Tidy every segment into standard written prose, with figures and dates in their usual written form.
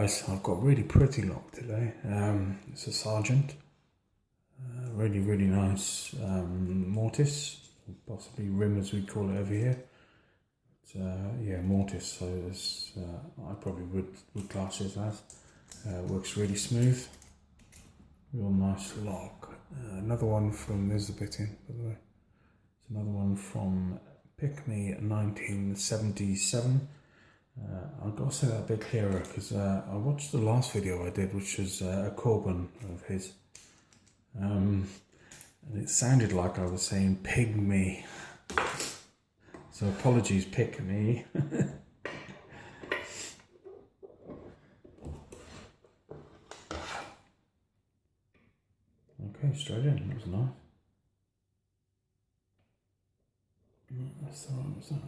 guys, I've got a really pretty lock today. It's a Sargent, really nice Mortise, possibly rim as we call it over here. But, yeah, Mortise, so it's, I probably would class it as. Works really smooth, real nice lock. Another one from, there's the bit in by the way, it's another one from PickME 1977. I've got to say that a bit clearer because I watched the last video I did, which was a Corbin of his, and it sounded like I was saying PickME, so apologies PickME. Okay, straight in, that was nice. That's the wrong side.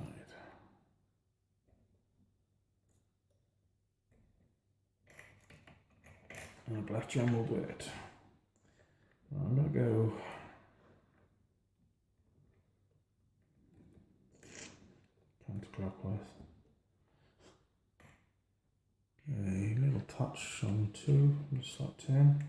And a black jam will do it. I'm going to go counterclockwise. A little touch on 2, slot 10.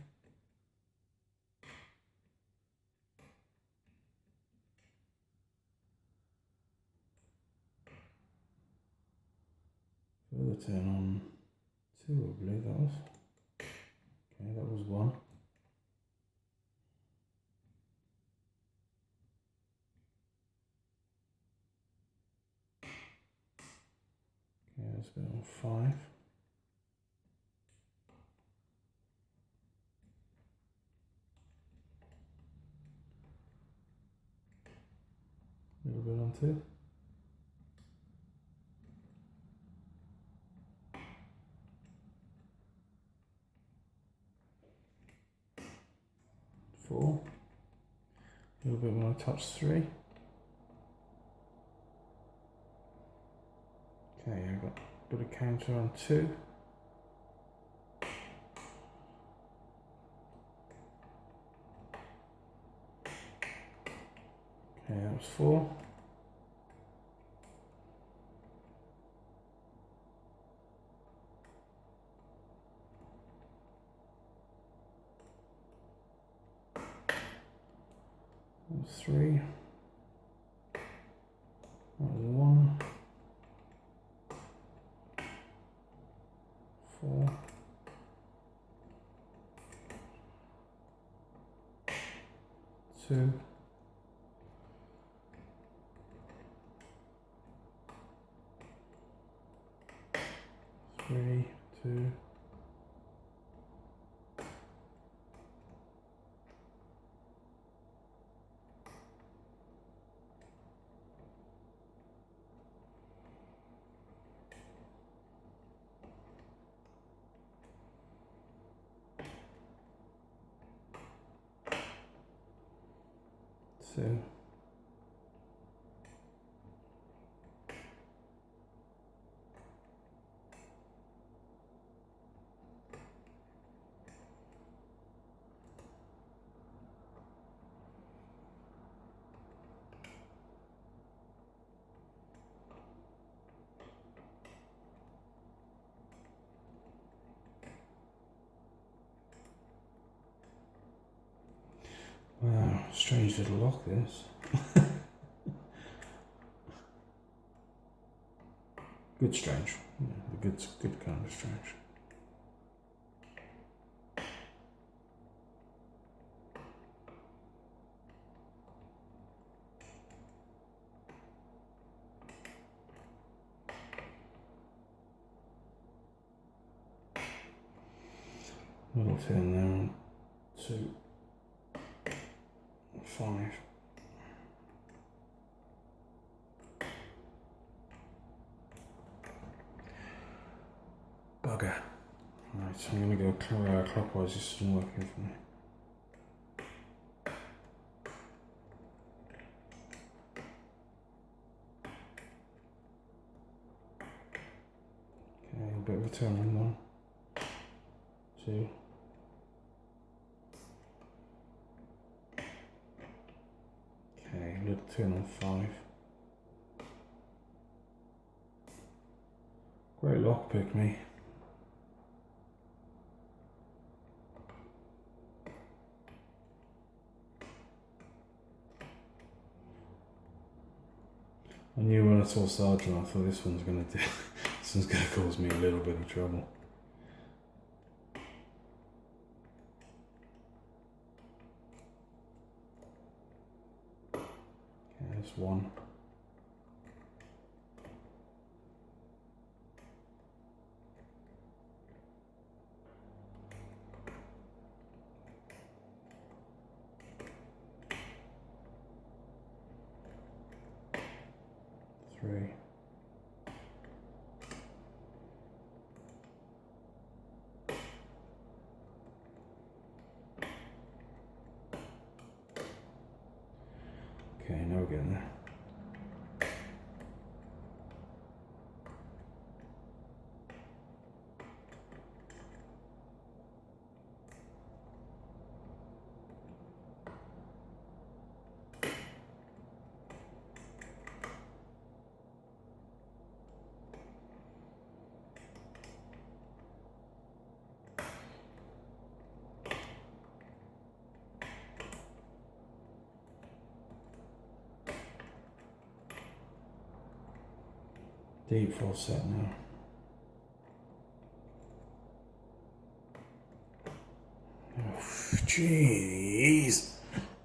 Further turn on 2, I believe that was. Okay, that was 1. Okay, let's go on 5. A little bit on 2. Four. A little bit when I touch 3. Okay, I've got a bit of counter on 2. Okay, that was 4. That was 3. That was 1. 4. 2. 3, 2. 2. Wow, strange little lock this. Good strange. Yeah, good kind of strange. Little turn there on 2. 5. Bugger. Right, so I'm going to go clockwise, this isn't working for me. Okay, a bit of a turn on 1, 2. Okay, a little turn on 5. Great lock, PickME. I knew when I saw Sargent, I thought this one's gonna cause me a little bit of trouble. Okay, that's one. Three. Okay, now we're getting there. Deep full set now. Oh, jeez.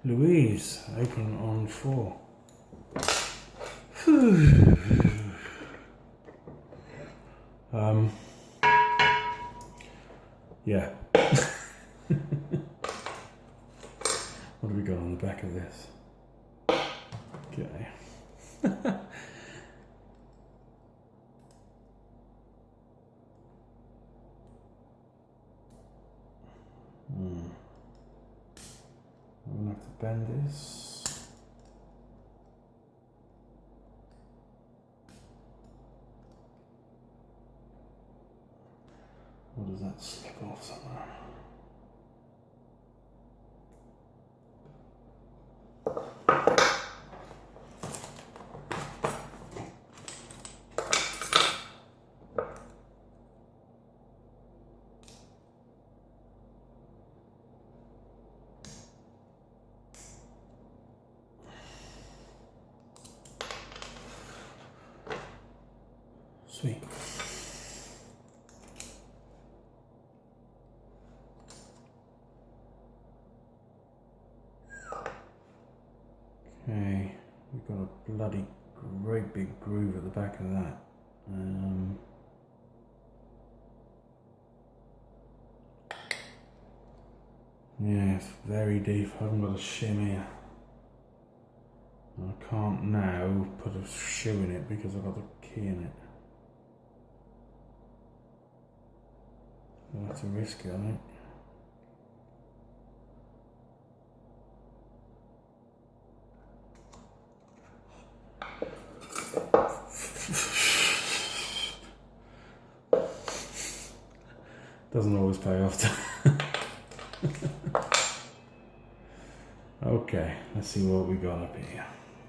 Louise, open on 4. Yeah. What have we got on the back of this? Okay. I'm gonna have to bend this. Or does that slip off somewhere? Sweet. Okay, we've got a bloody great big groove at the back of that. Yeah, it's very deep. I haven't got a shim here. I can't now put a shoe in it because I've got the key in it. I'll have to risk it, I think. Doesn't always pay off. Okay, let's see what we got up here.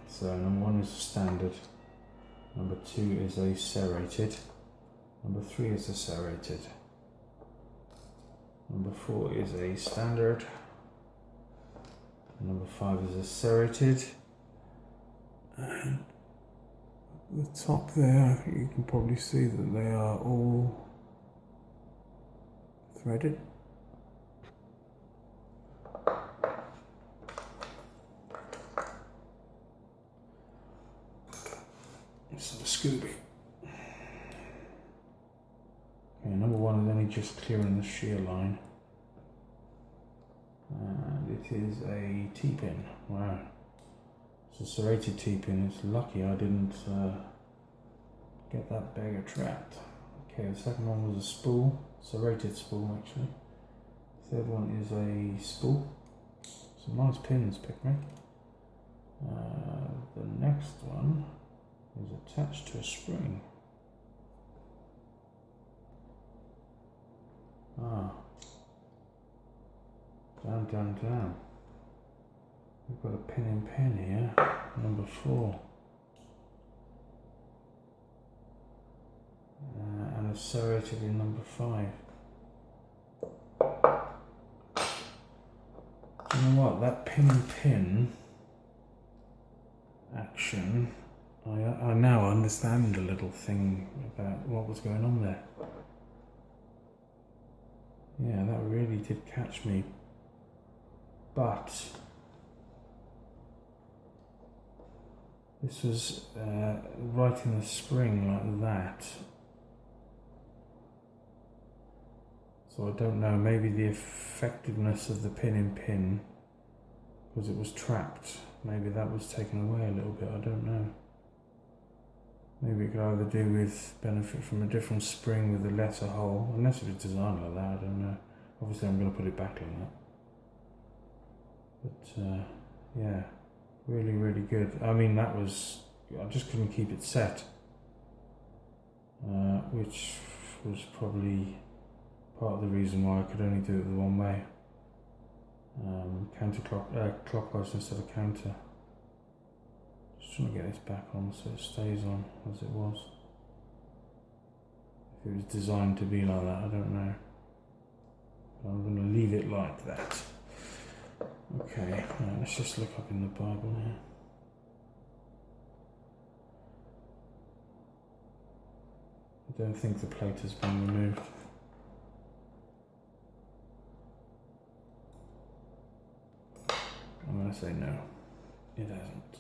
So number 1 is a standard. Number 2 is a serrated. Number 3 is a serrated. Number 4 is a standard. Number 5 is a serrated. And the top there, you can probably see that they are all threaded. So the Scooby. Okay, number 1 is only just clearing the shear line. And it is a T-pin. Wow. It's a serrated T-pin. It's lucky I didn't get that beggar trapped. Okay, the second one was a spool. Serrated spool, actually. The third one is a spool. Some nice pins, PickME. The next one is attached to a spring. Down. We've got a pin in pin here, number 4. And a serrated in number 5. You know what, that pin in pin action I now understand a little thing about what was going on there. Yeah, that really did catch me. But this was right in the spring like that. So I don't know, maybe the effectiveness of the pin in pin, because it was trapped, maybe that was taken away a little bit, I don't know. Maybe it could either do with benefit from a different spring with a lesser hole, unless it was designed like that, I don't know. Obviously I'm going to put it back like that. But yeah, really, really good. I mean, that was, I just couldn't keep it set, which was probably part of the reason why I could only do it the one way, clockwise instead of counter. Just trying to get this back on so it stays on as it was. If it was designed to be like that, I don't know. But I'm going to leave it like that. Okay, let's just look up in the Bible here. I don't think the plate has been removed. I'm going to say no, it hasn't.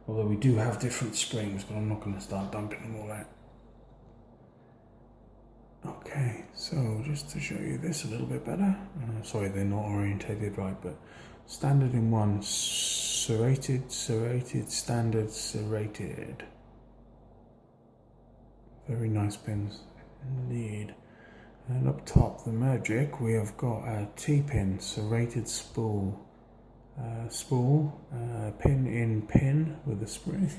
Although we do have different springs, but I'm not going to start dumping them all out. Okay, so just to show you this a little bit better. Sorry, they're not orientated right, but standard in one, serrated, serrated, standard, serrated. Very nice pins indeed. And up top, the magic, we have got a T-pin, serrated spool. Pin in pin with a spring.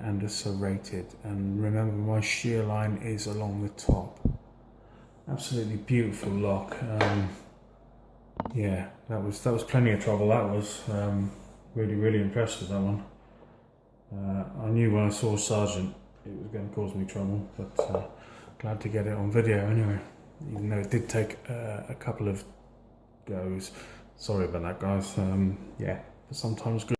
And a serrated. And remember, my shear line is along the top. Absolutely beautiful lock. Yeah, that was plenty of trouble. That was really, really impressed with that one. I knew when I saw Sargent it was going to cause me trouble, but glad to get it on video anyway, even though it did take a couple of goes. Sorry about that, guys. Yeah, but sometimes good.